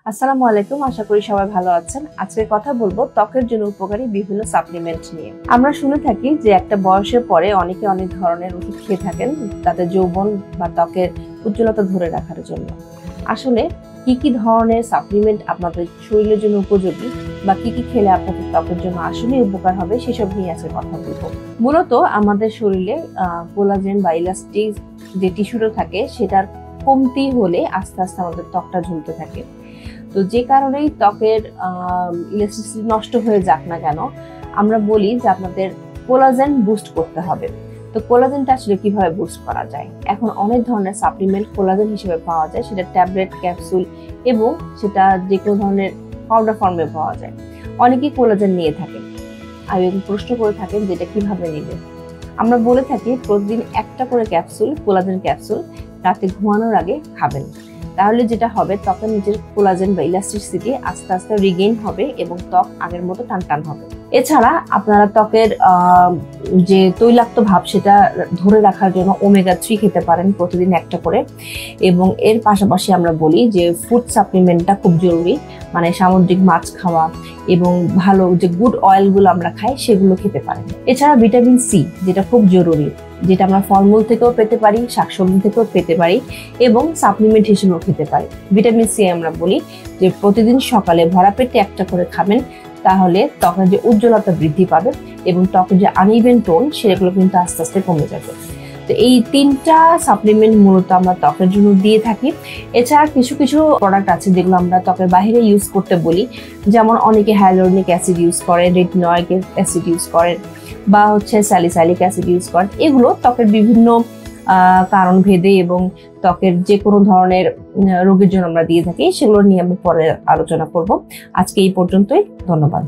আসসালামু আলাইকুম, আশা করি সবাই ভালো আছেন। আজকে কথা বলবো ত্বকের জন্য উপকারী বিভিন্ন সাপ্লিমেন্ট নিয়ে। আমরা শুনে থাকি যে একটা বয়সের পরে অনেকে অনেক ধরনের ওষুধ খেয়ে থাকেন তাদের যৌবন বা ত্বকের উজ্জ্বলতা ধরে রাখার জন্য। আসলে কি কি ধরনের সাপ্লিমেন্ট আপনাদের শরীরের জন্য উপযোগী বা কি কি খেলে আপনাদের ত্বকের জন্য আসলে উপকার হবে সেসব নিয়ে আজকে কথা বলবো। মূলত আমাদের শরীরে কোলাজেন বা ইলাস্টিক যে টিস্যুটা থাকে সেটার কমতি হলে আস্তে আস্তে আমাদের ত্বকটা ঝুলতে থাকে। তো যে কারণেই ত্বকের ইলাস্টিসিটি নষ্ট হয়ে যাক না কেন, আমরা বলি যে আপনাদের কোলাজেন বুস্ট করতে হবে। তো কোলাজেনটা আসলে কিভাবে বুস্ট করা যায়? এখন অনেক ধরনের সাপ্লিমেন্ট কোলাজেন হিসেবে পাওয়া যায়, সেটা ট্যাবলেট, ক্যাপসুল এবং সেটা যে কোনো ধরনের পাউডার ফর্মে পাওয়া যায়। অনেকেই কোলাজেন নিয়ে থাকেন আর প্রশ্ন করে থাকেন যে এটা কিভাবে নেবেন। আমরা বলে থাকি প্রতিদিন একটা করে ক্যাপসুল, কোলাজেন ক্যাপসুল রাতে ঘুমানোর আগে খাবেন। তাহলে যেটা হবে, ত্বকের নিচের কোলাজেন বা ইলাস্টিসিটি আস্তে আস্তে রিগেইন হবে এবং ত্বক আগের মতো টানটান হবে। এছাড়া আপনারা ত্বকের যে তৈলাক্ত ভাব সেটা ধরে রাখার জন্য ওমেগা 3 খেতে পারেন প্রতিদিন একটা করে। এবং এর পাশাপাশি আমরা বলি যে ফুড সাপ্লিমেন্টটা খুব জরুরি, মানে সামুদ্রিক মাছ খাওয়া এবং ভালো যে গুড অয়েলগুলো আমরা খাই সেগুলো খেতে পারেন। এছাড়া ভিটামিন সি, যেটা খুব জরুরি, যেটা আমরা ফলমূল থেকেও পেতে পারি, শাকসবজি থেকেও পেতে পারি এবং সাপ্লিমেন্ট হিসেবেও খেতে পারি। ভিটামিন সি আমরা বলি যে প্রতিদিন সকালে ভরা পেটে একটা করে খাবেন, তাহলে ত্বকের যে উজ্জ্বলতা বৃদ্ধি পাবে এবং ত্বকের যে আনইভেন টোন সেগুলো কিন্তু আস্তে আস্তে কমে যাবে। তো এই তিনটা সাপ্লিমেন্ট মূলত আমরা ত্বকের জন্য দিয়ে থাকি। এছাড়া কিছু কিছু প্রোডাক্ট আছে যেগুলো আমরা ত্বকের বাইরে ইউজ করতে বলি, যেমন অনেকে হাইলোরনিক অ্যাসিড ইউজ করে, রেটিনয়েক অ্যাসিড ইউজ করেন বা স্যালিসাইলিক অ্যাসিড ইউজ করেন। এগুলো ত্বকের বিভিন্ন কারণ ভেদে এবং ত্বকের যে কোনো ধরনের রোগের জন্য আমরা দিয়ে থাকি, সেগুলো নিয়ে আমি পরে আলোচনা করব। আজকে এই পর্যন্তই, ধন্যবাদ।